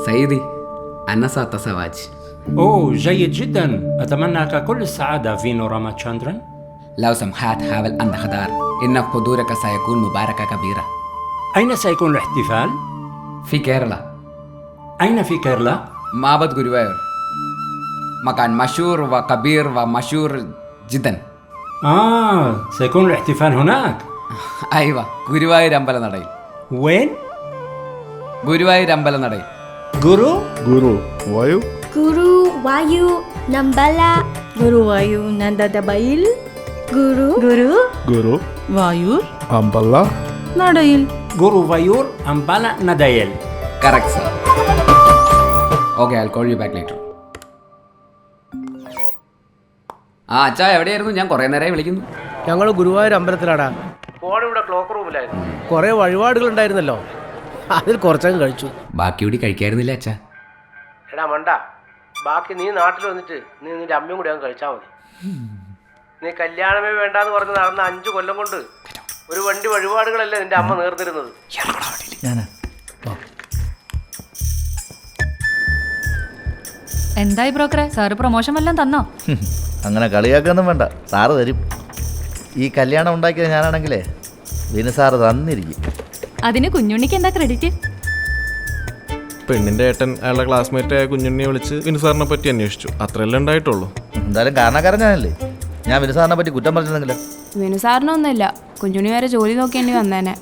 سيدي أنا سأتزوج. أوه جيد جدا. أتمنى لك كل السعادة فينو راماتشاندرن. لو سمحت حاول أن تختار إن حضورك سيكون مباركة كبيرة. أين سيكون الاحتفال؟ في كيرلا. أين في كيرلا؟ معبد غوروايور. مكان مشهور وكبير ومشهور جدا. سيكون الاحتفال هناك. أيوة غوروايور അമ്പലനടയിൽ. وين؟ Guruvayur അമ്പലനടയിൽ. Guru? Guruvayu Guruvayu Nambala Guruvayu Nandadabayil Guru Vayur Ambala Nadayil Guruvayur Ambala Nadayel. Correct sir. Okay, I'll call you back later. അച്ഛാ എവിടെയായിരുന്നു? ഞാൻ കുറേ നേരമായി വിളിക്കുന്നു. ഞങ്ങൾ ഗുരുവായൂർ അമ്പലത്തിലാടാ. ഫോൺ ഇവിടെ ക്ലോക്ക് റൂമിലായിരുന്നു. കുറേ വഴിപാടുകൾ ഉണ്ടായിരുന്നല്ലോ, അതിൽ കുറച്ചങ്ങ് കഴിച്ചു. ബാക്കി കൂടി കഴിക്കായിരുന്നില്ല അച്ഛാ. എടാ മണ്ട, ബാക്കി നീ നാട്ടിൽ വന്നിട്ട് നീ നിന്റെ അമ്മയും കൂടി അങ്ങ് കഴിച്ചാൽ മതി. നീ കല്യാണമേ വേണ്ടാന്ന് പറഞ്ഞ് നടന്ന 5 കൊല്ലം കൊണ്ട് ഒരു വണ്ടി വഴിപാടുകളല്ലേ നിന്റെ അമ്മ നേർന്നിരുന്നത്. എന്തായി ബ്രോക്കറെ, സാറ് പ്രൊമോഷൻ വല്ലതും തന്നോ? അങ്ങനെ കളിയാക്കൊന്നും വേണ്ട, സാറ് തരും. ഈ കല്യാണം ഉണ്ടാക്കിയത് ഞാനാണെങ്കിലേ വിനു സാറ് തന്നിരിക്കും. അതിന് കുഞ്ഞുണ്ണിക്ക് എന്താ ക്രെഡിറ്റ്? പെണ്ണിന്റെ ഏട്ടൻ അയാളുടെ ക്ലാസ്മേറ്റ് ആയ കുഞ്ഞുണ്ണിയെ വിളിച്ച് വിനു സാറിനെ പറ്റി അന്വേഷിച്ചു. അത്രയല്ലേ ഉണ്ടായിട്ടുള്ളൂ. എന്തായാലും കാരണക്കാരൻ ഞാനല്ലേ. ഞാൻ വിനു സാറിനെ പറ്റി കുറ്റം പറഞ്ഞിരുന്നെങ്കിലോ? വിനു സാറിനൊന്നുമില്ല, കുഞ്ഞുണ്ണി വരെ ജോലി നോക്കേണ്ടി വന്നേനെ.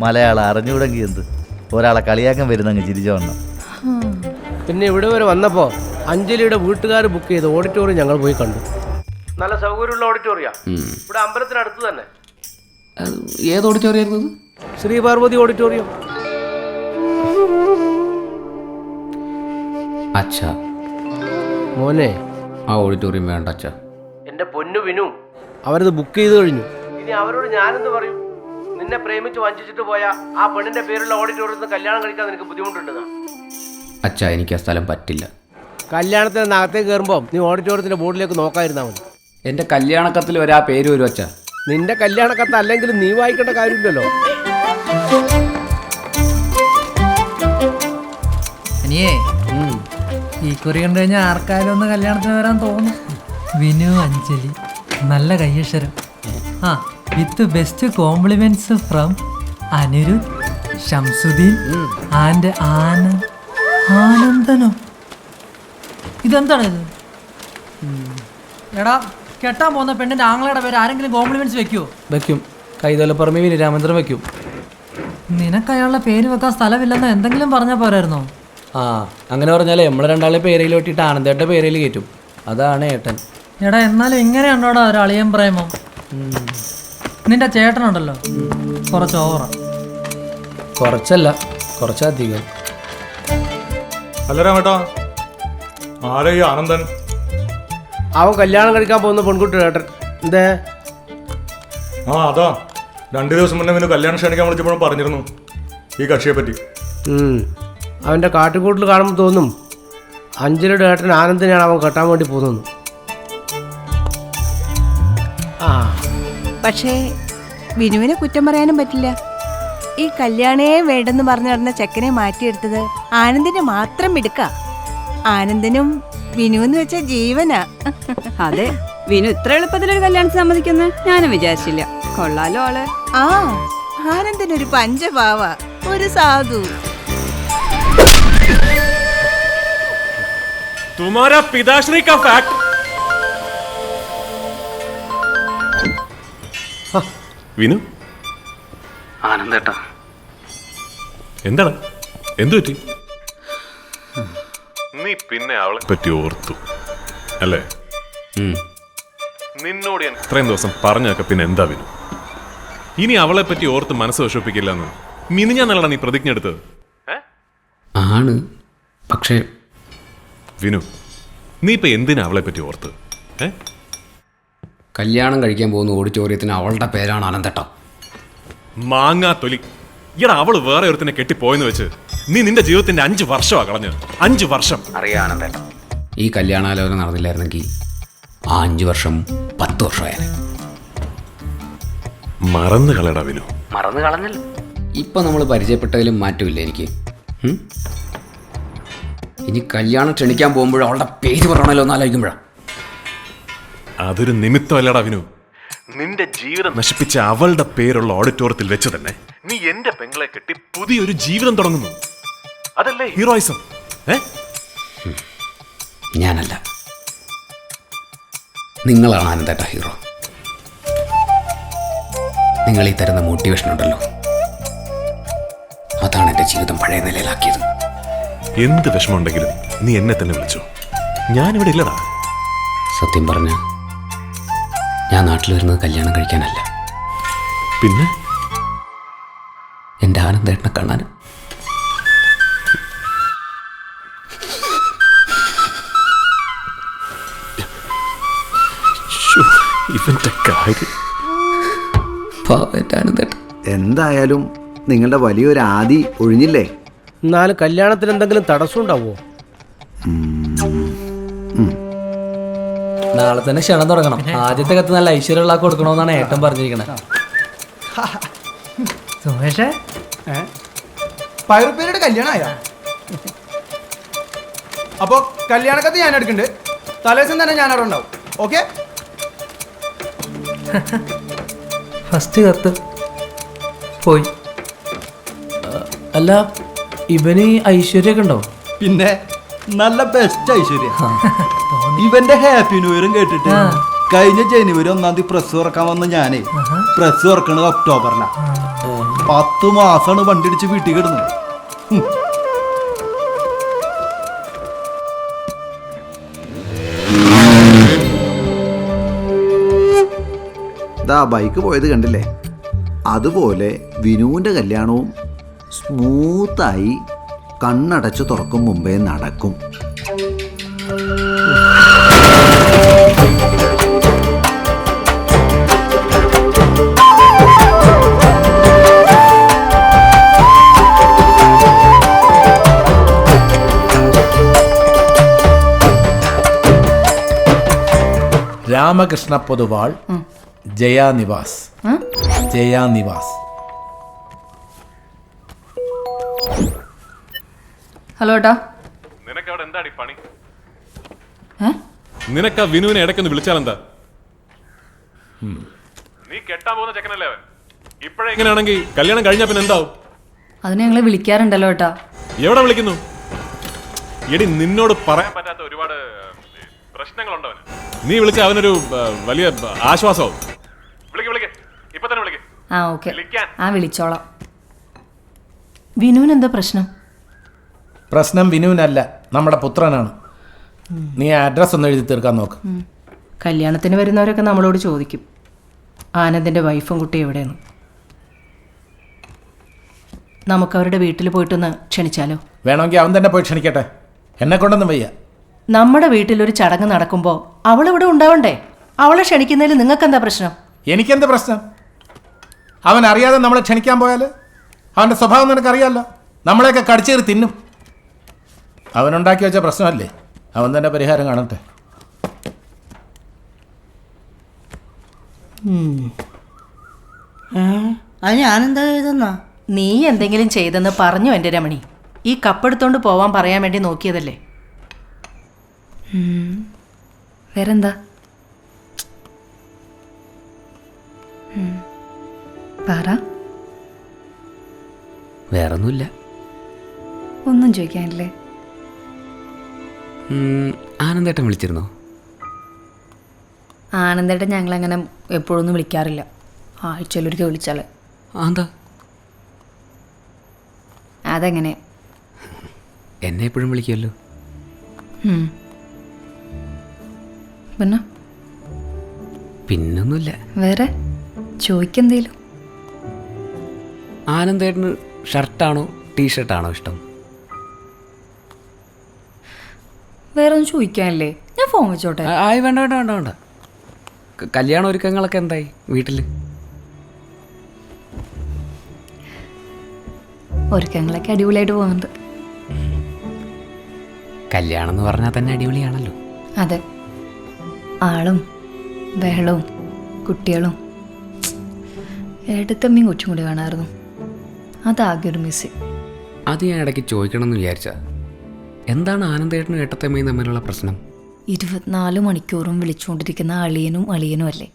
മലയാളം അറിഞ്ഞുകൂടെങ്കിൽ എന്ത്, ഒരാളെ കളിയാക്കാൻ വരുന്നങ്ങ് ചിരിച്ചോണം. പിന്നെ ഇവിടെ വരെ വന്നപ്പോൾ അഞ്ജലിയുടെ വീട്ടുകാർ ബുക്ക് ചെയ്ത ഓഡിറ്റോറിയം ഞങ്ങൾ പോയി കണ്ടു. നല്ല സൗകര്യമുള്ള ഓഡിറ്റോറിയം, ഇവിടെ അമ്പലത്തിനടുത്ത് തന്നെ. ഏത് ഓഡിറ്റോറിയം ആയിരുന്നു? ശ്രീ പാർവതി ഓഡിറ്റോറിയം. അച്ഛാ മോനെ, ആ ഓഡിറ്റോറിയം വേണ്ട അച്ഛാ. എന്റെ പൊന്നു വിനു, അവരത് ബുക്ക് ചെയ്ത് കഴിഞ്ഞു. ഇനി അവരോട് ഞാനെന്ത് പറയും? നിന്നെ പ്രേമിച്ച് വഞ്ചിച്ചിട്ട് പോയ ആ പെണ്ണിന്റെ പേരുള്ള ഓഡിറ്റോറിയത്തിൽ കല്യാണം കഴിക്കാൻ നിനക്ക് ബുദ്ധിമുട്ടുണ്ടെന്നാ. അച്ഛാ എനിക്ക് ആ സ്ഥലം പറ്റില്ല. കല്യാണത്തിന് അകത്തേക്ക് കയറുമ്പോൾ നീ ഓഡിറ്റോറിയത്തിന്റെ ബോർഡിലേക്ക് നോക്കാതിരുന്നാൽ മതി. എൻ്റെ കല്യാണക്കത്തിൽ ഒരാ പേര് വരും അച്ഛാ. നിന്റെ കല്യാണക്കത്ത് അല്ലെങ്കിൽ നീ വായിക്കേണ്ട കാര്യമില്ലല്ലോ. അനിയേ, ഈ കുറി കണ്ടു കഴിഞ്ഞാൽ ആർക്കായാലും ഒന്ന് കല്യാണത്തിന് വരാൻ തോന്നും. വിനു അഞ്ജലി, നല്ല കയ്യക്ഷരം. With best compliments from Anirudh, Shamsuddin and ആനന്ദനോ. ഇതെന്താണ് ഇത്? എടാ, കെട്ടാൻ പോകുന്ന പെണ്ണിന്റെ ആങ്ങളയുടെ പേര് ആരെങ്കിലും കോംപ്ലിമെന്റ്സ് വെക്കുമോ? വെക്കും. കൈതലപ്പുറമേ രാമേന്ദ്രൻ വെക്കും. നിനക്ക് അയാളുടെ പേര് വെക്കാൻ സ്ഥലമില്ലെന്ന് എന്തെങ്കിലും പറഞ്ഞാൽ പോരായിരുന്നോ? അങ്ങനെ പറഞ്ഞാലേ നമ്മളെ രണ്ടാളെ പേരയിൽ വെട്ടിയിട്ട് ആനന്ദേട്ട പേരയിൽ കയറ്റും. അതാണ് ഏട്ടൻ. എടാ, എന്നാലും ഇങ്ങനെയുണ്ടോടാ ഒരു അളിയൻ പ്രേമം? നിന്റെ ചേട്ടനുണ്ടല്ലോ, കുറച്ച് ഓവറ. കുറച്ചല്ല, കുറച്ചധികം. അല്ല രാമേട്ടാ, ആരാ ഈ ആനന്ദൻ? അവൻ കല്യാണം കഴിക്കാൻ പോകുന്ന പെൺകുട്ടി ഏട്ടൻ. എന്തേ? അതാ 2 ദിവസം മുന്നേ പിന്നെ കല്യാണം ക്ഷണിക്കാൻ വിളിച്ചപ്പോഴും പറഞ്ഞിരുന്നു ഈ കക്ഷിയെ പറ്റി. അവൻ്റെ കാട്ടിക്കൂട്ടിൽ കാണുമ്പോൾ തോന്നും അഞ്ജലിയുടെ ഏട്ടൻ ആനന്ദിനെയാണ് അവൻ കെട്ടാൻ വേണ്ടി പോകുന്നത്. പക്ഷേ വിനുവിനെ കുറ്റം പറയാനും പറ്റില്ല. ഈ കല്യാണേ വേണ്ടെന്ന് പറഞ്ഞു നടന്ന ചെക്കനെ മാറ്റിയെടുത്തത് ആനന്ദിനെ മാത്രം എടുക്ക. ആനന്ദനും വിനുവെന്ന് വെച്ച ജീവനാ. അതെ, വിനു ഇത്ര എളുപ്പത്തിലൊരു കല്യാണത്തിന് സമ്മതിക്കുന്ന ഞാനും വിചാരിച്ചില്ല. കൊള്ളാലോ ആള്. ആനന്ദനൊരു പഞ്ചപാവ, ഒരു സാധു. തുമാരാ പിതാശ്രീ കാ ഫാക്ട്. വിനു, ആനന്ദേട്ടാ, എന്താണ്? എന്തു പറ്റി? നീ പിന്നെ അവളെ പറ്റി ഓർത്തു അല്ലേ? നിന്നോട് ഞാൻ ഇത്രയും ദിവസം പറഞ്ഞൊക്കെ പിന്നെ എന്താ വിനു? ഇനി അവളെ പറ്റി ഓർത്ത് മനസ്സ് വിഷമിപ്പിക്കില്ലെന്ന് മിനിഞ്ഞാന്നല്ലടാ നീ പ്രതിജ്ഞ എടുത്തത്. ആണ്, പക്ഷേ വിനു, നീ ഇപ്പൊ എന്തിനാ അവളെ പറ്റി ഓർത്ത്? കല്യാണം കഴിക്കാൻ പോകുന്ന ഓഡിറ്റോറിയത്തിന് അവളുടെ പേരാണ് ആനന്ദേട്ടാ. മാങ്ങാ തൊലി. ഈടാ, അവള് വേറെ ഒരുത്തിനെ കെട്ടിപ്പോയെന്ന് വെച്ച് നീ നിന്റെ ജീവിതത്തിന്റെ 5 വർഷമാ കളഞ്ഞ്. 5 വർഷം. അറിയാം ആനന്ദേട്ടാ, ഈ കല്യാണാലോചന നടന്നില്ലായിരുന്നെങ്കിൽ ആ 5 വർഷം 10 വർഷമായേനെ. മറന്നു കളയടാ വിനു. മറന്നു കളഞ്ഞല്ലോ. ഇപ്പം നമ്മൾ പരിചയപ്പെട്ടതിലും മാറ്റമില്ല എനിക്ക്. ഇനി കല്യാണം ക്ഷണിക്കാൻ പോകുമ്പോഴും അവളുടെ പേര് പറയണല്ലോ എന്ന് ആലോചിക്കുമ്പോഴാണ്. അതൊരു നിമിത്തമല്ലടാ വിനു. നിന്റെ ജീവിതം നശിപ്പിച്ച അവളുടെ പേരുള്ള ഓഡിറ്റോറിയത്തിൽ വെച്ച് തന്നെ നീ എന്റെ പെങ്ങളെ കെട്ടി പുതിയൊരു ജീവിതം തുടങ്ങുന്നു. അതല്ലേ ഹീറോയിസം? ഞാനല്ല, നിങ്ങളാണ് ആനന്ദേട്ട ഹീറോ. നിങ്ങൾ ഈ തരുന്ന മോട്ടിവേഷൻ ഉണ്ടല്ലോ, അതാണ് എൻ്റെ ജീവിതം പഴയ നിലയിലാക്കിയത്. എന്ത് വിഷമമുണ്ടെങ്കിലും നീ എന്നെ തന്നെ വിളിച്ചോ, ഞാനിവിടെ ഇല്ലടാ. സത്യം പറഞ്ഞ ഞാൻ നാട്ടിൽ വരുന്നത് കല്യാണം കഴിക്കാനല്ല, പിന്നെ എൻ്റെ ആനന്ദേട്ടനെ കാണാനും. ഇവന്റെ കാര്യം ആനന്ദേട്ടൻ. എന്തായാലും നിങ്ങളുടെ വലിയൊരു ആദി ഒഴിഞ്ഞില്ലേ? എന്നാലും കല്യാണത്തിന് എന്തെങ്കിലും തടസ്സം ഉണ്ടാവുമോ? നാളെ തന്നെ ക്ഷണം തുടങ്ങണം. ആദ്യത്തെ കത്ത് നല്ല ഐശ്വര്യമുള്ള കൊടുക്കണമെന്നാണ് ഏട്ടൻ പറഞ്ഞിരിക്കണത്. സുമേഷേ, പയറുപ്പേരുടെ കല്യാണമായോ? അപ്പോ കല്യാണക്കത്ത് ഞാൻ എടുക്കുന്നുണ്ട്. തലേദിവസം തന്നെ ഞാൻ അവിടെ ഉണ്ടാവും. ഓക്കെ? ഫസ്റ്റ് കത്ത് പോയി. അല്ല, ഇവന് ഐശ്വര്യൊക്കെ ഉണ്ടോ? പിന്നെ നല്ല ബെസ്റ്റ് ഐശ്വര്യ. ഇവന്റെ ഹാപ്പി ന്യൂ ഇയറും കേട്ടിട്ട് കഴിഞ്ഞ ജനുവരി 1 പ്രസ് തുറക്കാൻ വന്ന ഞാനേ, പ്രസ് തുറക്കണത് ഒക്ടോബറിലാണ്. 10 മാസമാണ് വണ്ടി അടിച്ച് വീട്ടിൽ കിടന്നത്. ബൈക്ക് പോയത് കണ്ടില്ലേ? അതുപോലെ വിനുവിന്റെ കല്യാണവും സ്മൂത്തായി കണ്ണടച്ചു തുറക്കും മുമ്പേ നടക്കും. രാമകൃഷ്ണ പൊതുവാൾ, ജയാനിവാസ്. ജയാനിവാസ്. ഹലോ ഏട്ടാ. നിനക്ക് അവിടെ എന്താടി പണി? നിനക്ക് ആ വിനുവിനെ ഇടയ്ക്കൊന്ന് വിളിച്ചാലെന്താ? നീ കെട്ടാൻ പോകുന്ന ചെക്കനല്ലേ അവൻ. ഇപ്പോഴേ ഇങ്ങനെയാണെങ്കിൽ കല്യാണം കഴിഞ്ഞാ പിന്നെ എന്താവും? അതിന് ഞങ്ങളെ വിളിക്കാറുണ്ടല്ലോ ഏട്ടാ. എവിടെ വിളിക്കുന്നു? എടി, നിന്നോട് പറയാൻ പറ്റാത്ത ഒരുപാട് പ്രശ്നങ്ങളുണ്ട് അവന്. നീ വിളിച്ച അവനൊരു വലിയ ആശ്വാസവും. വിളിക്ക്, ഇപ്പൊ തന്നെ വിളിക്ക്. ആ ഓക്കെ, ആ വിളിച്ചോളാം. വിനുവിന് എന്താ പ്രശ്നം? പ്രശ്നം വിനുവിനല്ല, നമ്മുടെ പുത്രനാണ്. നീ അഡ്രസ് ഒന്ന് എഴുതി തീർക്കാൻ നോക്ക്. കല്യാണത്തിന് വരുന്നവരൊക്കെ നമ്മളോട് ചോദിക്കും ആനന്ദിൻ്റെ വൈഫും കുട്ടിയും എവിടെയാണ്. നമുക്കവരുടെ വീട്ടിൽ പോയിട്ടൊന്ന് ക്ഷണിച്ചാലോ? വേണമെങ്കിൽ അവൻ തന്നെ പോയി ക്ഷണിക്കട്ടെ, എന്നെ കൊണ്ടൊന്നും വയ്യ. നമ്മുടെ വീട്ടിലൊരു ചടങ്ങ് നടക്കുമ്പോൾ അവളിവിടെ ഉണ്ടാവണ്ടേ? അവളെ ക്ഷണിക്കുന്നതിൽ നിങ്ങൾക്കെന്താ പ്രശ്നം? എനിക്കെന്ത് പ്രശ്നം? അവൻ അറിയാതെ നമ്മളെ ക്ഷണിക്കാൻ പോയാൽ അവൻ്റെ സ്വഭാവം നിനക്കറിയാമല്ലോ, നമ്മളെയൊക്കെ കടിച്ചേറി തിന്നും. അവനുണ്ടാക്കി വെച്ച പ്രശ്നമല്ലേ, അവൻ തന്നെ പരിഹാരം കാണട്ടെ. ഞാനെന്താ ചെയ്തെന്നാ? നീ എന്തെങ്കിലും ചെയ്തെന്ന് പറഞ്ഞു എൻ്റെ രമണി. ഈ കപ്പെടുത്തോണ്ട് പോവാൻ പറയാൻ വേണ്ടി നോക്കിയതല്ലേ. വേറെന്താ? പറ. വേറൊന്നുമില്ല. ഒന്നും ചോദിക്കാനില്ലേ? ആനന്ദേട്ടൻ വിളിച്ചിരുന്നോ? ആനന്ദേട്ടൻ ഞങ്ങളങ്ങനെ എപ്പോഴൊന്നും വിളിക്കാറില്ല. ആഴ്ചയിലൊരിക്കൽ വിളിച്ചാൽ. എന്താ? അതെങ്ങനെ? എന്നെ എപ്പോഴും വിളിക്കുമല്ലോ. പിന്നെ പിന്നൊന്നുമില്ല. വേറെ ചോദിക്കെന്തേലും? ആനന്ദേട്ടന് ഷർട്ടാണോ ടീഷർട്ടാണോ ഇഷ്ടം? വേറെ ഒന്നും ചോദിക്കാനില്ലേ? ഞാൻ ഫോൺ വെച്ചോട്ടെ. ആയി, വേണ്ട വേണ്ട വേണ്ട വേണ്ട. കല്യാണ ഒരുക്കങ്ങളൊക്കെ എന്തായി വീട്ടിൽ? ഒരുക്കങ്ങളൊക്കെ അടിപൊളിയായിട്ട് പോകുന്നുണ്ട്. കല്യാണം എന്ന് പറഞ്ഞാൽ തന്നെ അടിപൊളിയാണല്ലോ. അതെ, ആളും ബഹളവും കുട്ടികളും. ഏട്ടത്തമ്മയും കൊച്ചും കൂടി കാണാമായിരുന്നു. അതാകെ ഒരു മിസ്. അത് ഞാൻ ഇടയ്ക്ക് ചോദിക്കണം എന്ന് വിചാരിച്ച, എന്താണ് ആനന്ദേട്ടനും ഏട്ടത്തമ്മയും തമ്മിലുള്ള പ്രശ്നം? 24 മണിക്കൂറും വിളിച്ചുകൊണ്ടിരിക്കുന്ന അളിയനും അല്ലേ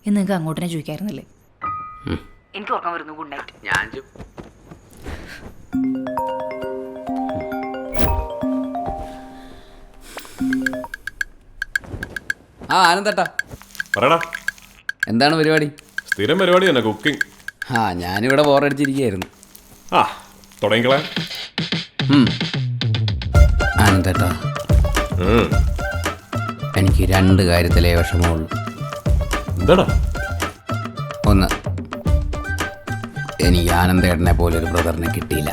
എന്ന് നിങ്ങൾക്ക് അങ്ങോട്ട് തന്നെ ചോദിക്കായിരുന്നില്ലേ? എനിക്ക് ഉറക്കം വരുന്നു. Good night. ഞാൻ ആനന്ദേട്ടാ പറയടാ, എന്താണ് പരിപാടി? സ്ഥിരം പരിപാടി തന്നെ, കുക്കിംഗ്. ഞാനിവിടെ ബോറടിച്ചിരിക്കുകയായിരുന്നു. തുടങ്ങിക്കളെ. ആനന്ദേട്ടാ, എനിക്ക് 2 കാര്യത്തിലേ വിഷമമുള്ളൂ. എന്താടാ? ഒന്ന്, എനിക്ക് ആനന്ദേട്ടനെ പോലൊരു ബ്രദറിനെ കിട്ടിയില്ല.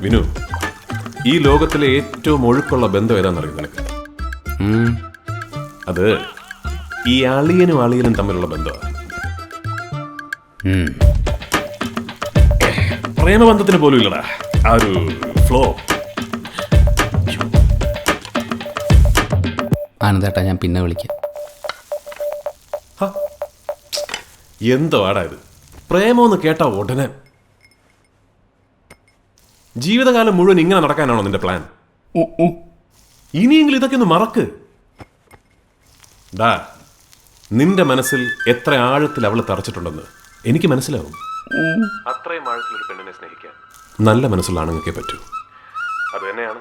വിനു, ഈ ലോകത്തിലെ ഏറ്റവും ഒഴുക്കുള്ള ബന്ധം ഏതാണെന്നറിയും നിനക്ക്? അത് ഈ അളിയനും തമ്മിലുള്ള ബന്ധമാണ്. പ്രേമബന്ധത്തിന് പോലും ഇല്ലടാ ആ ഒരു ഫ്ലോ. ആനന്ദേട്ടാ, ഞാൻ പിന്നെ വിളിക്കാം. എന്തോ ആടാ ഇത്? പ്രേമമെന്ന് കേട്ടാ ഉടനെ. ജീവിതകാലം മുഴുവൻ ഇങ്ങനെ നടക്കാനാണോ നിന്റെ പ്ലാൻ? ഇനിയെങ്കിലും ഇതൊക്കെ ഒന്ന് മറക്ക്. ഡാ, നിന്റെ മനസ്സിൽ എത്ര ആഴത്തിൽ അവൾ തറച്ചിട്ടുണ്ടെന്ന് എനിക്ക് മനസ്സിലാവും. അത്രയും ആഴത്തിൽ ഒരു പെണ്ണിനെ സ്നേഹിക്കാൻ നല്ല മനസ്സുള്ള ആണുങ്ങൾക്കേ പറ്റൂ. അത് തന്നെയാണ്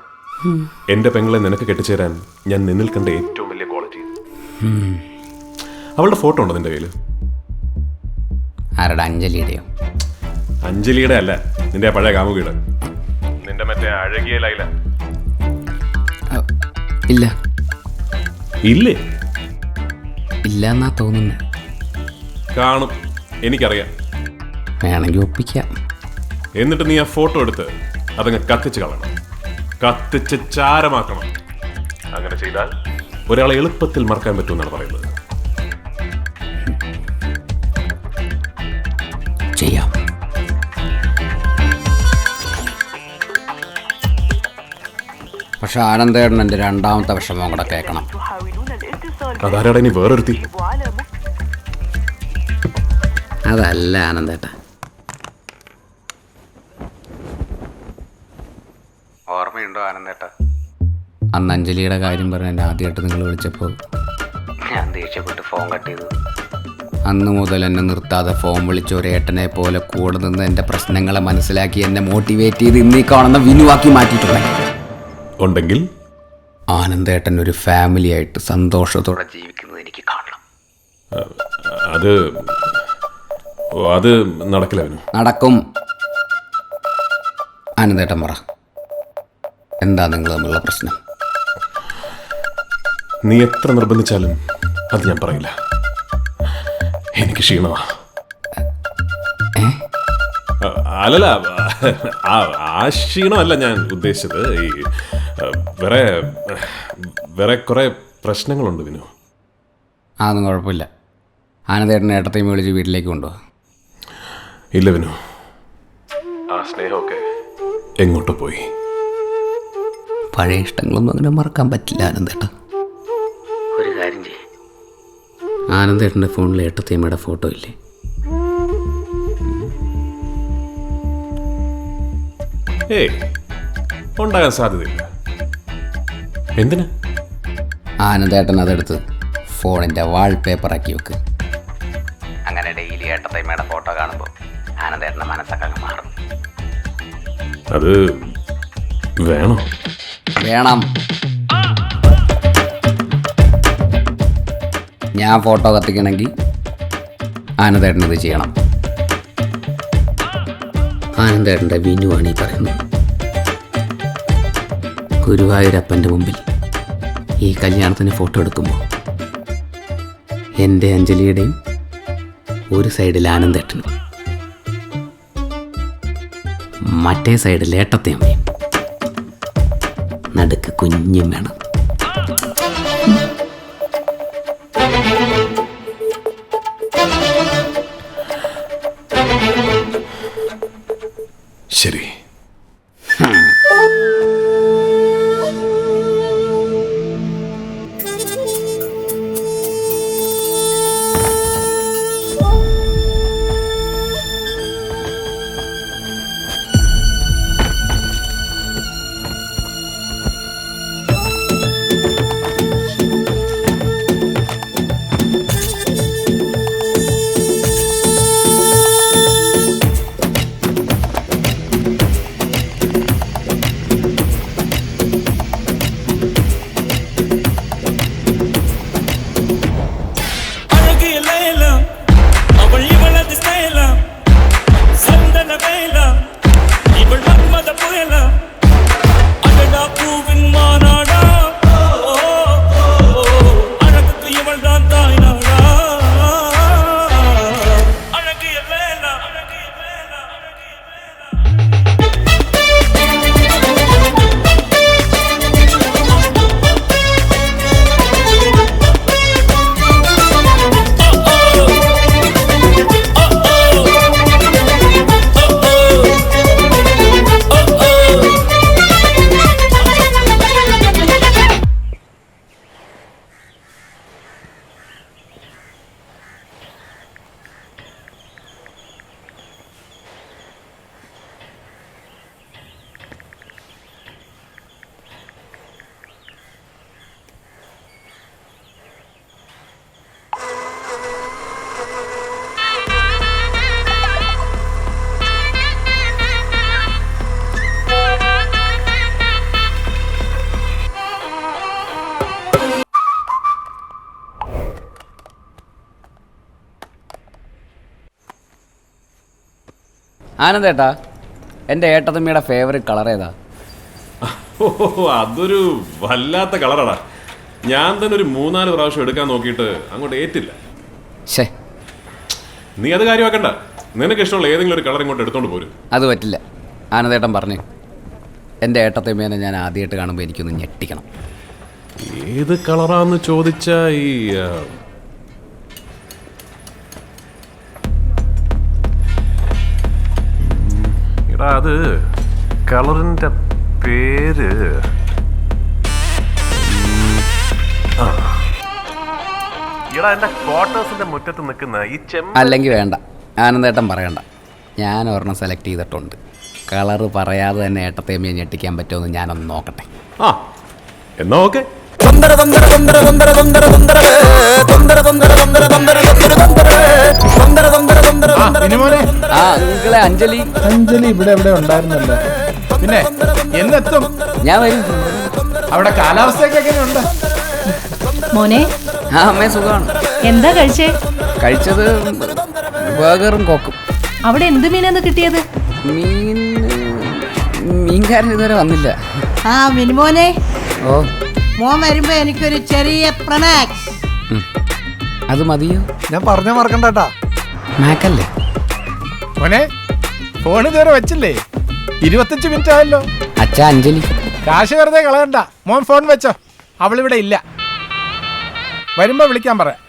എന്റെ പെങ്ങളെ നിനക്ക് കെട്ടിച്ചേരാൻ ഞാൻ നിന്നിൽ കണ്ട ഏറ്റവും വലിയ ക്വാളിറ്റി. അവളുടെ ഫോട്ടോ ഉണ്ടോ നിന്റെ കയ്യിൽ? ആരുടെ? അഞ്ജലിയുടെയോ? അഞ്ജലിയുടെ അല്ല, നിന്റെ പഴയ കാമുകിയുടെ. നിന്റെ മറ്റേ അഴകിയ ലൈല. ഇല്ല. ഇല്ലേ? ഇല്ല എന്നാ തോന്നുന്നു. കാണും, എനിക്കറിയാം. വേണമെങ്കിൽ ഒപ്പിക്കാം. എന്നിട്ട് നീ ആ ഫോട്ടോ എടുത്ത് അതങ്ങ് കത്തിച്ച് കളയണം, കത്തിച്ച് ചാരമാക്കണം. അങ്ങനെ ചെയ്താൽ ഒരാളെ എളുപ്പത്തിൽ മറക്കാൻ പറ്റുമെന്നാണ് പറയുന്നത്. ചെയ്യാം. പക്ഷെ ആനന്ദേട്ടൻ എൻ്റെ 2ാമത്തെ വിഷമം കൂടെ കേൾക്കണം. അതാരാടാ ഇനി വേറൊരുത്തി? അതല്ല ആനന്ദേട്ട. ഓർമ്മയുണ്ടോ ആനന്ദേട്ട, അന്ന് അഞ്ജലിയുടെ കാര്യം പറഞ്ഞ് എന്നെ ആദ്യമായിട്ട് നിങ്ങൾ വിളിച്ചപ്പോൾ ഞാൻ ദേഷ്യപ്പെട്ട് ഫോൺ കട്ട് ചെയ്തു. അന്ന് മുതൽ എന്നെ നിർത്താതെ ഫോൺ വിളിച്ച ഒരേട്ടനെ പോലെ കൂടെ നിന്ന് എൻ്റെ പ്രശ്നങ്ങളെ മനസ്സിലാക്കി എന്നെ മോട്ടിവേറ്റ് ചെയ്ത് ഇന്നീ കാണുന്ന വിനുവാക്കി മാറ്റിയിട്ടുണ്ട്. ഉണ്ടെങ്കിൽ ആനന്ദേട്ടൻ ഒരു ഫാമിലി ആയിട്ട് സന്തോഷത്തോടെ ജീവിക്കുന്നത് എനിക്ക് കാണണം. അത് നടക്കില്ല. നടക്കും. ആനന്ദേട്ടൻ പറ, എന്താ നിങ്ങൾ തമ്മിലുള്ള പ്രശ്നം? നീ എത്ര നിർബന്ധിച്ചാലും അത് ഞാൻ പറയില്ല. എനിക്ക് ക്ഷീണമാ. അല്ലല്ല, ആ ക്ഷീണമല്ല ഞാൻ ഉദ്ദേശിച്ചത്. ഈ വേറെ കുറെ പ്രശ്നങ്ങളുണ്ട് വിനു. അതൊന്നും കുഴപ്പമില്ല. ആനന്ദേട്ടനെ ഏട്ടത്തെയും വിളിച്ച് വീട്ടിലേക്ക് കൊണ്ടുപോകാം. ഇല്ല വിനു, ആ സ്നേഹമൊക്കെ എങ്ങോട്ട് പോയി? പഴയ ഇഷ്ടങ്ങളൊന്നും അങ്ങനെ മറക്കാൻ പറ്റില്ല ആനന്ദേട്ട. ഒരു കാര്യം ചെയ്യ്, ആനന്ദേട്ടൻ്റെ ഫോണിൽ ഏട്ടത്തേമ്മയുടെ ഫോട്ടോ ഇല്ലേ? ഉണ്ടാകാൻ സാധ്യതയില്ല. എന്തിന്? ആനന്ദേട്ടൻ അതെടുത്ത് ഫോണിൻ്റെ വാൾപേപ്പറാക്കി വെക്ക്. അങ്ങനെ ഡെയിലി ഏട്ടത്തേമ്മയുടെ ഫോട്ടോ കാണുമ്പോൾ ആനന്ദേട്ടൻ്റെ മനസ്സൊക്കെ അങ്ങ് മാറും. അത് വേണോ? വേണം. ഞാൻ ഫോട്ടോ കത്തിക്കണമെങ്കിൽ ആനന്ദേട്ടൻ ഇത് ചെയ്യണം. ആനന്ദേട്ടൻ്റെ വിനുവാണ് ഈ പറയുന്നത്. ഗുരുവായൂരപ്പൻ്റെ മുമ്പിൽ ഈ കല്യാണത്തിന് ഫോട്ടോ എടുക്കുമ്പോൾ എൻ്റെ അഞ്ജലിയുടെയും ഒരു സൈഡിൽ ആനന്ദേട്ടനും മറ്റേ സൈഡിൽ ഏട്ടത്തേമ്മയും, നടുക്ക് കുഞ്ഞും വേണം. ശരി. ആനന്ദേട്ടാ, എൻ്റെ ഏട്ടത്തമ്മയുടെ ഫേവറേറ്റ് കളർ ഏതാ? ഓ, അതൊരു വല്ലാത്ത കളറാടാ. ഞാൻ തന്നെ ഒരു 3-4 പ്രാവശ്യം എടുക്കാൻ നോക്കിയിട്ട് അങ്ങോട്ട് ഏറ്റില്ല. ശേ, നീ അത് കാര്യമാക്കണ്ട. നിനക്ക് ഇഷ്ടമുള്ള ഏതെങ്കിലും ഒരു കളർ ഇങ്ങോട്ട് എടുത്തോണ്ട് പോരും. അത് പറ്റില്ല. ആനന്ദേട്ടൻ പറഞ്ഞു, എൻ്റെ ഏട്ടത്തമ്മേനെ ഞാൻ ആദ്യമായിട്ട് കാണുമ്പോൾ എനിക്കൊന്ന് ഞെട്ടിക്കണം. ഏത് കളറാന്ന് ചോദിച്ചാ ഈ എടാ, അത് കളറിന്റെ പേര് എടാ, എന്റെ ക്വാർട്ടേഴ്സിന്റെ മുറ്റത്ത് നിൽക്കുന്ന ഈ അല്ലെങ്കിൽ വേണ്ട, ആനന്ദേട്ടൻ പറയണ്ട. ഞാൻ ഒരെണ്ണം സെലക്ട് ചെയ്തിട്ടുണ്ട്. കളറ് പറയാതെ തന്നെ ഏട്ടത്തമ്മയെ ഞെട്ടിക്കാൻ പറ്റുമെന്ന് ഞാനൊന്ന് നോക്കട്ടെ. ആ, എന്നാ ഓക്കെ. നിങ്ങളെ അഞ്ജലി ഇവിടെ എവിടെ ഉണ്ടായിരുന്നല്ലോ. പിന്നെ എന്നെത്തും? ഞാൻ വരും. അവിടെ കാലാവസ്ഥയൊക്കെ എങ്ങനെയുണ്ട്? മോനെ, ആ അമ്മേ, സുഖമാണ്. എന്താ കഴിച്ചേ? കഴിച്ചത് ബർഗറും കോക്കും. അവിടെ എന്ത് മീനാന്ന് കിട്ടിയത്? മീൻകാരൻ ഇതുവരെ വന്നില്ല. ആ മിനിമോനെ, ഓ, മോൻ വരുമ്പോ എനിക്കൊരു ചെറിയ പ്രൊമാക്സ്. അത് മതിയോ? ഞാൻ പറഞ്ഞ മറക്കണ്ടേട്ടാ. മാക്കല്ലേ മോനെ, ഫോൺ ഇതുവരെ വെച്ചില്ലേ? 25 മിനിറ്റ് ആയല്ലോ. അച്ഛാ, അഞ്ജലി. കാശ് വെറുതെ കളയണ്ട. മോൻ ഫോൺ വെച്ചോ, അവളിവിടെ ഇല്ല. വരുമ്പോ വിളിക്കാൻ പറയാം.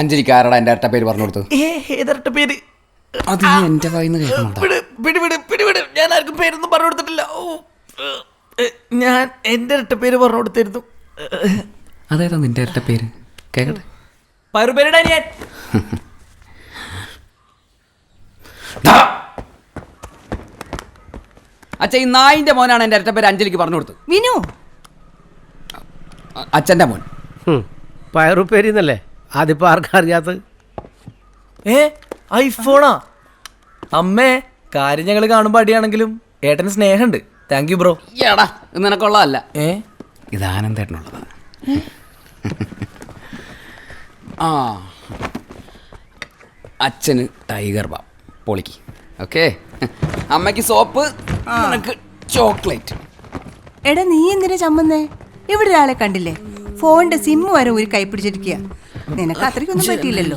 അഞ്ജലിക്ക് ആരടാ എൻ്റെ ഇരട്ട പേര് പറഞ്ഞു കൊടുത്തത്? അത് നീ എൻ്റെ വായിന്ന് കേൾക്കണോടാ. ഞാൻ ആർക്കും പേരൊന്നും പറഞ്ഞു കൊടുത്തിട്ടില്ല. ഞാൻ എന്റെ ഇരട്ട പേര് പറഞ്ഞു കൊടുത്തിരുന്നു. അതേതാ നിന്റെ ഇരട്ട പേര്? കേക്കട്ടെ. പയറുപേരുടെ അനിയൻ. അച്ഛാ, ഈ നായിന്റെ മോനാണ് എൻ്റെ ഇരട്ട പേര് അഞ്ജലിക്ക് പറഞ്ഞു കൊടുത്തത്. വിനു, അച്ഛൻ്റെ മോൻ. പയറുപ്പേരിന്നല്ലേ? അതിപ്പോ ആർക്കാ അറിയാത്തത്? ഐഫോണാ? അമ്മേ, കാര്യം ഞങ്ങൾ കാണുമ്പോ അടിയാണെങ്കിലും ഏട്ടന് സ്നേഹമുണ്ട്. Thank you bro. ഏടാ, ഇത് നിനക്കുള്ളതല്ല. ഇത് ആനന്ദേട്ടനുള്ളതാണ്. ആ, അച്ഛന് ടൈഗർ ബാം പൊളിക്ക്. ഓക്കെ, അമ്മയ്ക്ക് സോപ്പ്, നിനക്ക് ചോക്ലേറ്റ്. എടാ നീ എന്തിനാ ചമ്മന്നേ? ഇവിടെ ഒരാളെ കണ്ടില്ലേ, ഫോണിന്റെ സിം വരെ ഒരു കൈ പിടിച്ചിരിക്കുക. നിനക്ക് അത്രയ്ക്കൊന്നും പറ്റിയില്ലല്ലോ.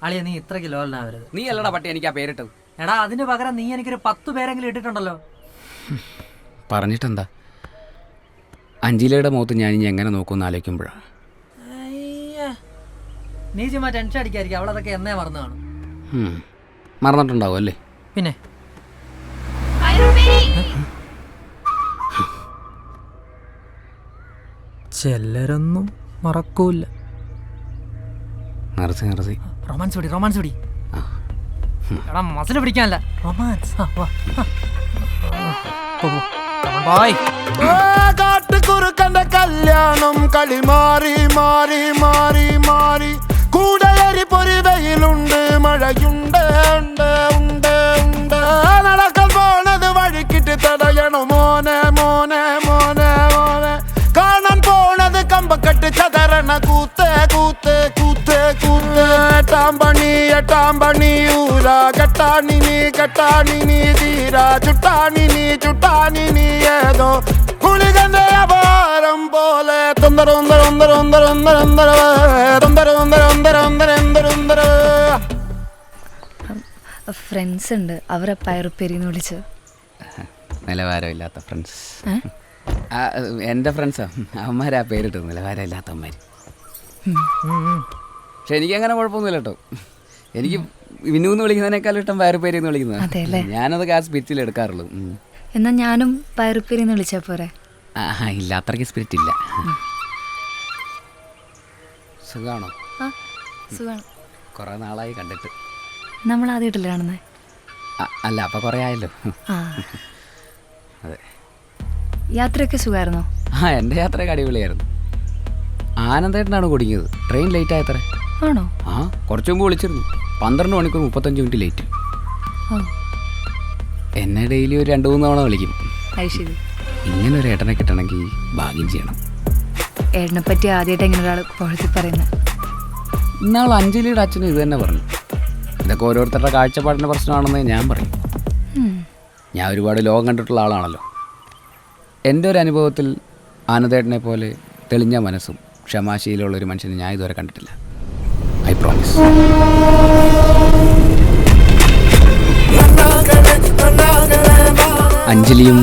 അളിയ നീ ഇത്ര കിലോലാവരുത്. നീ അല്ലടാ പട്ടി എനിക്ക് ആ പേരിട്ടത്. എടാ അതിന് പകരം നീ എനിക്കൊരു 10 പേരെങ്കിലും ഇട്ടിട്ടുണ്ടല്ലോ. പറഞ്ഞിട്ടെന്താ? അഞ്ജലിയുടെ മുഖത്ത് ഞാൻ ഇനി എങ്ങനെ നോക്കുമെന്ന് ആലോചിക്കുമ്പോഴാണ്. നീ ചുമ്മാ ടെൻഷൻ അടിക്കായിരിക്കും. അവളതൊക്കെ എന്നേ മറന്നു കാണും. മറന്നിട്ടുണ്ടാവും അല്ലേ? പിന്നെ ചിലരൊന്നും മറക്കൂല. നിർത്തി. റൊമാൻസ് പിടി. എടാ മസിൽ പിടിക്കാനല്ല, റൊമാൻസ്. കാട്ടുകുറുക്കന്റെ കല്യാണം കളി മാറി മാറി മാറി മാറി. കൂടയരി പൊരിവയിലുണ്ട്, മഴയുണ്ട്, ഉണ്ട് ഉണ്ട് ഉണ്ട്. നടക്കാൻ പോണത് വഴിക്കിട്ട് തടയണോ മോനെ മോനെ മോനെ മോനെ. കാണാൻ പോണത് കമ്പക്കെട്ട് ചതറണ കൂത്ത് കൂത്ത് കൂത്ത് കൂത്ത്. എട്ടാം പണി ഊര കെട്ടാണി നീ തീര ചുട്ടാണി നീ ഏതോ കുളികന്റെ അപാരം പോലെ. ഫ്രണ്ട്സ് ഉണ്ട്, അവരെ പയറുപ്പേരിന്ന് വിളിച്ച്. നിലവാരമില്ലാത്ത ഫ്രണ്ട്സ്. എൻ്റെ ഫ്രണ്ട്സാ അവന്മാരാ പേരിട്ടത്, നിലവാരമില്ലാത്തവന്മാർ. പക്ഷെ എനിക്കങ്ങനെ കുഴപ്പമൊന്നുമില്ല കേട്ടോ. എനിക്ക് വിനു എന്ന് വിളിക്കുന്നതിനേക്കാളും ഇഷ്ടം പയറുപ്പേരി എന്ന് വിളിക്കുന്നത്. ഞാനത് ആ സ്പിരിറ്റിൽ എടുക്കാറുള്ളൂ. എന്നാ ഞാനും പയറുപ്പേരിന്ന് വിളിച്ചാ പോരെ? ഇല്ല, അത്രയ്ക്ക് സ്പിരിറ്റ് ഇല്ല. സുഖാണോ? സുഖമാണ്. കുറേ നാളായി കണ്ടിട്ട്. നമ്മൾ ആദ്യമായിട്ടല്ലേ കാണുന്നത്? അല്ല, അപ്പം കുറേ ആയല്ലോ. അതെ. യാത്രയൊക്കെ സുഖമായിരുന്നോ? എൻ്റെ യാത്രയൊക്കെ അടിപൊളിയായിരുന്നു. ആനന്ദേട്ടനാണ് കുടുങ്ങിയത്. ട്രെയിൻ ലേറ്റ് ആയത്രേ. ആണോ? കുറച്ച് മുമ്പ് വിളിച്ചിരുന്നു. 12 മണിക്കൂർ 35 മിനിറ്റ് ലേറ്റ്. എന്നെ ഡെയിലി ഒരു 2-3 തവണ വിളിക്കും. അത് ശരി. ഇങ്ങനെ ഒരു ഏട്ടനെ കിട്ടണമെങ്കിൽ ഭാഗ്യം ചെയ്യണം. ഏട്ടനെ പറ്റി ആദ്യമായിട്ട് എങ്ങനെ ഒരാൾ പുഴത്തി പറയുന്നത്? ഇന്നാൾ അഞ്ജലിയുടെ അച്ഛനും ഇത് തന്നെ പറഞ്ഞു. ഇതൊക്കെ ഓരോരുത്തരുടെ കാഴ്ചപ്പാടിൻ്റെ പ്രശ്നമാണെന്ന് ഞാൻ പറയും. ഞാൻ ഒരുപാട് ലോകം കണ്ടിട്ടുള്ള ആളാണല്ലോ. എൻ്റെ ഒരു അനുഭവത്തിൽ ആനന്ദേട്ടനെ പോലെ തെളിഞ്ഞ മനസ്സും ക്ഷമാശീലമുള്ളൊരു മനുഷ്യനെ ഞാൻ ഇതുവരെ കണ്ടിട്ടില്ല. I promise. അഞ്ജലിയും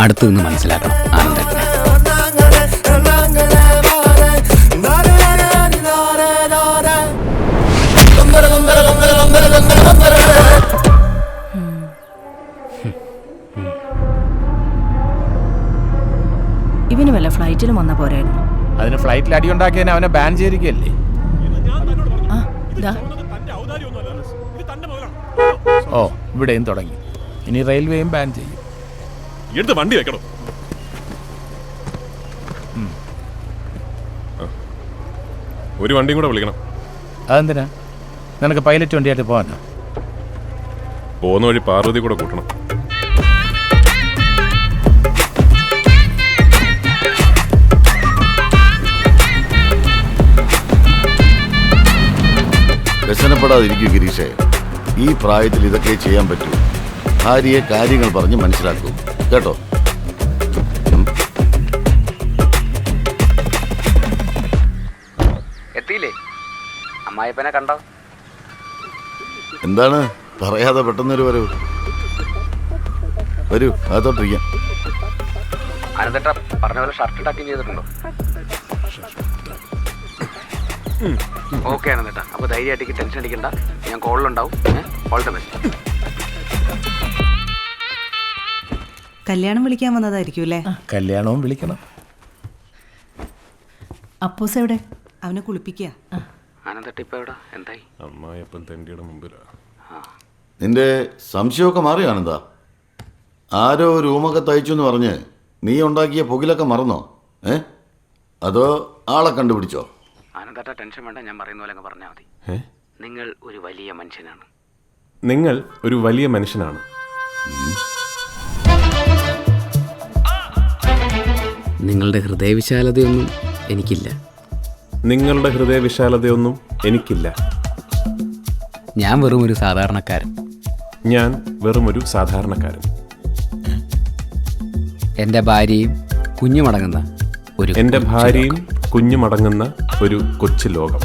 അടുത്ത് നിന്ന് മനസ്സിലാക്കണം ആനന്ദേട്ടനെ. ഇവന് വല്ല ഫ്ലൈറ്റിലും വന്ന പോരായിരുന്നു. അതിന് ഫ്ലൈറ്റിൽ അടിയുണ്ടാക്കിയതിന് അവനെ ബാൻ ചെയ്തിരിക്കുകയല്ലേ? ഓ, ഇവിടെയും തുടങ്ങി. ഇനി റെയിൽവേയും ബാൻ ചെയ്യും. എടുത്ത് വണ്ടി വെക്കണം. ഒരു വണ്ടിയും കൂടെ വിളിക്കണം. അതെന്തിനാ? നിനക്ക് പൈലറ്റ് വണ്ടിയായിട്ട് പോകാനോ? പോകുന്ന വഴി പാർവതി കൂടെ കൂട്ടണം. വ്യസനപ്പെടാതിരിക്കൂ ഗിരീഷേ. ഈ പ്രായത്തിൽ ഇതൊക്കെ ചെയ്യാൻ പറ്റൂ. ഭാര്യയെ കാര്യങ്ങൾ പറഞ്ഞ് മനസ്സിലാക്കൂ കേട്ടോ. എത്തിയില്ലേ? അമ്മായിപ്പനെ കണ്ടോ? എന്താണ് പറയാതെ പെട്ടെന്നൊരു വരൂ. വരൂ, അതോട്ടിരിക്കാം. ആനന്ദേട്ട പറഞ്ഞ പോലെ ഷർട്ട് ടക്കിങ് ചെയ്തിട്ടുണ്ടോ? ഓക്കെ ആനന്ദേട്ട. അപ്പോൾ ധൈര്യമായിട്ട് ടെൻഷൻ അടിക്കണ്ട. ഞാൻ കോളിലുണ്ടാവും. All the best. കല്യാണം വിളിക്കാൻ വന്നതായിരിക്കും അല്ലേ? കല്യാണവും വിളിക്കണം. അപ്പൂസ് എവിടെ? അവനെ കുളിപ്പിക്കുക. ആനന്ദേട്ട ഇപ്പൊ എവിടെ? എന്തായി? അമ്മായിയപ്പൻ തെണ്ടിയുടെ മുമ്പിലാ. നിന്റെ സംശയമൊക്കെ മാറി ആനന്ദാ? ആരോ റൂമൊക്കെ തയ്ച്ചു എന്ന് പറഞ്ഞ് നീ ഉണ്ടാക്കിയ പുകിലൊക്കെ മറന്നോ? അതോ ആളെ കണ്ടുപിടിച്ചോ? ആനന്ദേട്ട ടെൻഷൻ വേണ്ട. ഞാൻ പറയുന്ന പോലെ പറഞ്ഞാൽ മതി. നിങ്ങൾ ഒരു വലിയ മനുഷ്യനാണ്. നിങ്ങൾ ഒരു വലിയ മനുഷ്യനാണ്. നിങ്ങളുടെ ഹൃദയവിശാലതയൊന്നും എനിക്കില്ല. നിങ്ങളുടെ ഹൃദയവിശാലതയൊന്നും എനിക്കില്ല. ഞാൻ വെറും ഒരു സാധാരണക്കാരൻ. ഞാൻ വെറും ഒരു സാധാരണക്കാരൻ. എൻ്റെ ഭാര്യയും കുഞ്ഞുമടങ്ങുന്ന ഒരു എൻ്റെ ഭാര്യയും കുഞ്ഞുമടങ്ങുന്ന ഒരു കൊച്ചു ലോകം.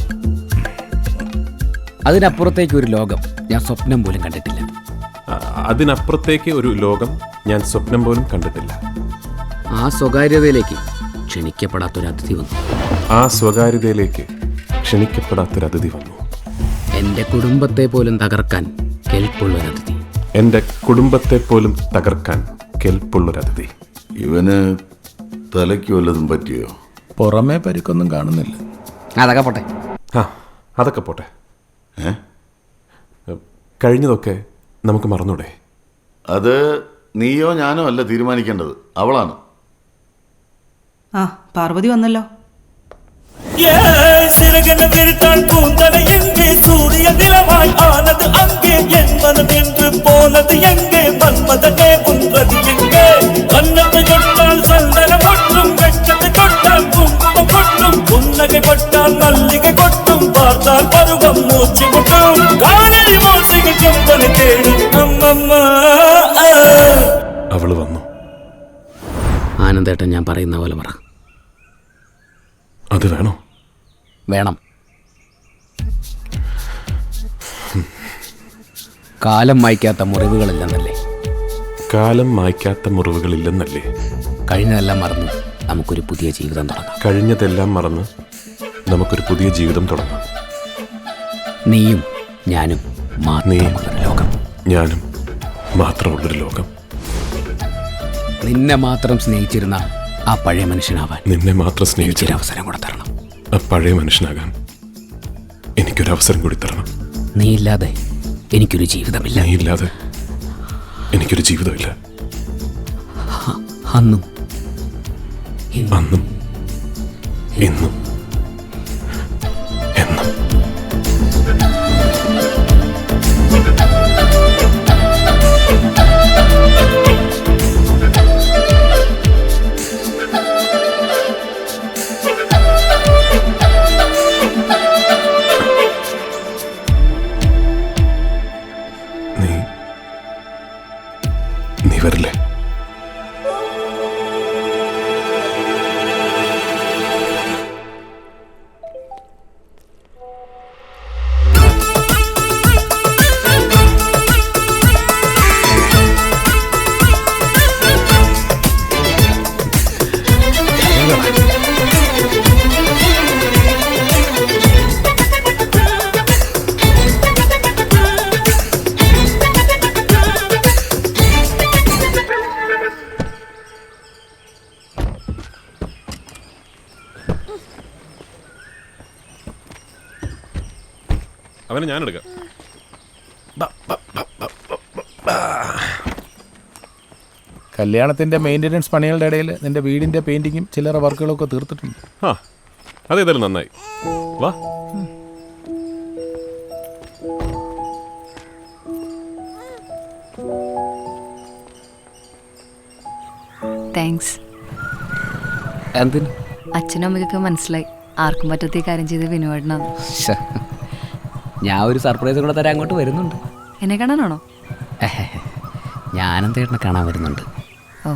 അതിനപ്പുറത്തേക്ക് ഒരു ലോകം ഞാൻ സ്വപ്നം പോലും കണ്ടിട്ടില്ല. അതിനപ്പുറത്തേക്ക് ഒരു ലോകം ഞാൻ സ്വപ്നം പോലും കണ്ടിട്ടില്ല. ആ സ്വകാര്യതയിലേക്ക് ക്ഷണിക്കപ്പെടാത്തൊരു അതിഥി വന്നു. ആ സ്വകാര്യതയിലേക്ക് ക്ഷണിക്കപ്പെടാത്തൊരതിഥി വന്നു. എൻ്റെ കുടുംബത്തെ പോലും തകർക്കാൻ കെൽപ്പുള്ളൊരതിഥി. എൻ്റെ കുടുംബത്തെ പോലും തകർക്കാൻ കെൽപ്പുള്ളൊരതിഥി. ഇവന് തലയ്ക്ക് വല്ലതും പറ്റിയോ? പുറമേ പരിക്കൊന്നും കാണുന്നില്ല. അതൊക്കെ പോട്ടെ. അതൊക്കെ പോട്ടെ. കഴിഞ്ഞതൊക്കെ നമുക്ക് മറന്നൂടെ? അത് നീയോ ഞാനോ അല്ല തീരുമാനിക്കേണ്ടത്, അവളാണ്. പാർവതി വന്നല്ലോ. അവള് വന്നു. ആനന്ദേട്ടൻ ഞാൻ പറയുന്ന പോലെ പറ. അത് വേണോ? വേണം. കാലം മായ്ക്കാത്ത മുറിവുകളില്ലെന്നല്ലേ? കാലം മായ്ക്കാത്ത മുറിവുകളില്ലെന്നല്ലേ? കഴിഞ്ഞതെല്ലാം മറന്ന് നമുക്കൊരു പുതിയ ജീവിതം തുടങ്ങാം. കഴിഞ്ഞതെല്ലാം മറന്ന് നമുക്കൊരു പുതിയ ജീവിതം തുടങ്ങാം. നീയും ഞാനും മാത്രമുള്ളൊരു ലോകം. ഞാനും മാത്രമുള്ളൊരു ലോകം. നിന്നെ മാത്രം സ്നേഹിച്ചിരുന്ന ആ പഴയ മനുഷ്യനാവാൻ നിന്നെ മാത്രം സ്നേഹിച്ചൊരു അവസരം കൂടെ തരണം. ആ പഴയ മനുഷ്യനാകാൻ എനിക്കൊരവസരം കൂടി തരണം. നീയില്ലാതെ എനിക്കൊരു ജീവിതമില്ല. നീയില്ലാതെ എനിക്കൊരു ജീവിതമില്ല. അന്നും അന്നും ഇന്നും എന്നും. വരില്ലേ? അവനെ ഞാൻ എടുക്കാം. കല്യാണത്തിൻ്റെ മെയിൻ്റനൻസ് പണികളുടെ ഇടയിൽ നിൻ്റെ വീടിൻ്റെ പെയിൻറ്റിങ്ങും ചില്ലറ വർക്കുകളൊക്കെ തീർത്തിട്ടുണ്ട്. ആ അതേതായാലും നന്നായി. വാ. താങ്ക്സ്. എന്തിന്? അച്ഛനും അമ്മയ്ക്കൊക്കെ മനസ്സിലായി ആർക്കും പറ്റത്തെ കാര്യം ചെയ്ത് വിനുവേട്ടനാണ്. ഞാൻ ഒരു സർപ്രൈസ് കൂടെ തരാൻ അങ്ങോട്ട് വരുന്നുണ്ട്. എന്നെ കാണാനാണോ? ഞാനെന്തേട്ടനെ കാണാൻ വരുന്നുണ്ട്. ഓ